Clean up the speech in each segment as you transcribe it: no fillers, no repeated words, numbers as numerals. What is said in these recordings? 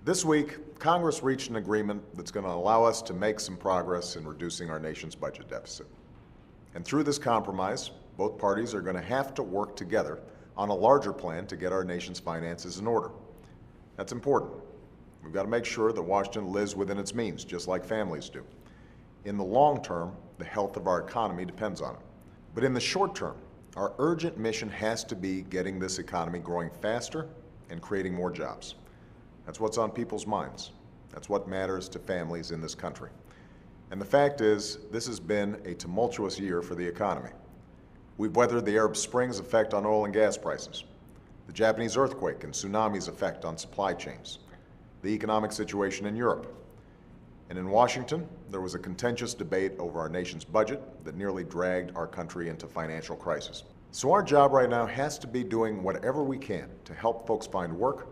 This week, Congress reached an agreement that's going to allow us to make some progress in reducing our nation's budget deficit. And through this compromise, both parties are going to have to work together on a larger plan to get our nation's finances in order. That's important. We've got to make sure that Washington lives within its means, just like families do. In the long term, the health of our economy depends on it. But in the short term, our urgent mission has to be getting this economy growing faster and creating more jobs. That's what's on people's minds. That's what matters to families in this country. And the fact is, this has been a tumultuous year for the economy. We've weathered the Arab Spring's effect on oil and gas prices, the Japanese earthquake and tsunami's effect on supply chains, the economic situation in Europe. And in Washington, there was a contentious debate over our nation's budget that nearly dragged our country into financial crisis. So our job right now has to be doing whatever we can to help folks find work,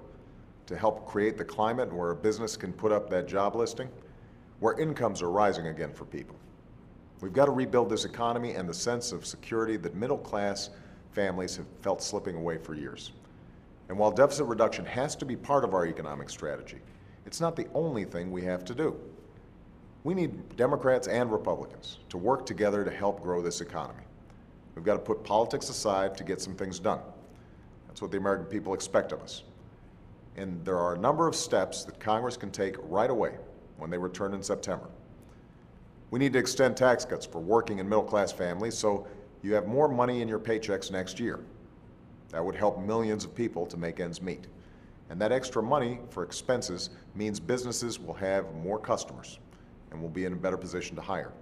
to help create the climate where a business can put up that job listing, where incomes are rising again for people. We've got to rebuild this economy and the sense of security that middle-class families have felt slipping away for years. And while deficit reduction has to be part of our economic strategy, it's not the only thing we have to do. We need Democrats and Republicans to work together to help grow this economy. We've got to put politics aside to get some things done. That's what the American people expect of us. And there are a number of steps that Congress can take right away when they return in September. We need to extend tax cuts for working and middle-class families so you have more money in your paychecks next year. That would help millions of people to make ends meet. And that extra money for expenses means businesses will have more customers and will be in a better position to hire.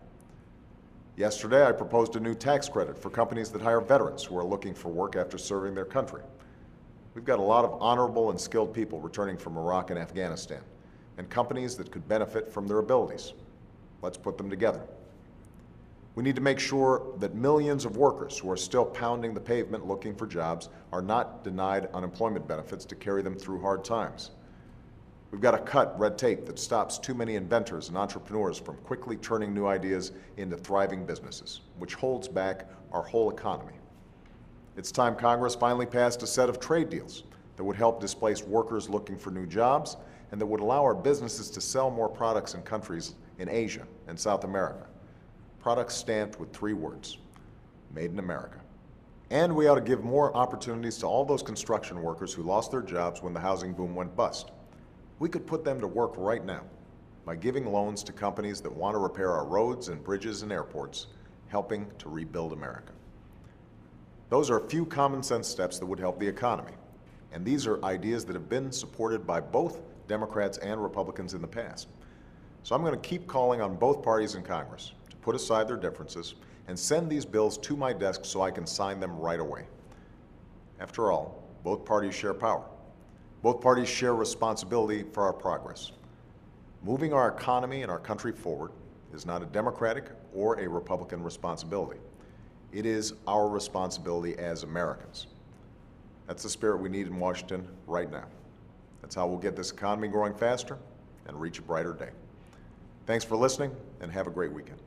Yesterday, I proposed a new tax credit for companies that hire veterans who are looking for work after serving their country. We've got a lot of honorable and skilled people returning from Iraq and Afghanistan, and companies that could benefit from their abilities. Let's put them together. We need to make sure that millions of workers who are still pounding the pavement looking for jobs are not denied unemployment benefits to carry them through hard times. We've got to cut red tape that stops too many inventors and entrepreneurs from quickly turning new ideas into thriving businesses, which holds back our whole economy. It's time Congress finally passed a set of trade deals that would help displace workers looking for new jobs and that would allow our businesses to sell more products in countries in Asia and South America. Products stamped with 3 words: Made in America. And we ought to give more opportunities to all those construction workers who lost their jobs when the housing boom went bust. We could put them to work right now by giving loans to companies that want to repair our roads and bridges and airports, helping to rebuild America. Those are a few common sense steps that would help the economy. And these are ideas that have been supported by both Democrats and Republicans in the past. So I'm going to keep calling on both parties in Congress to put aside their differences and send these bills to my desk so I can sign them right away. After all, both parties share power. Both parties share responsibility for our progress. Moving our economy and our country forward is not a Democratic or a Republican responsibility. It is our responsibility as Americans. That's the spirit we need in Washington right now. That's how we'll get this economy growing faster and reach a brighter day. Thanks for listening, and have a great weekend.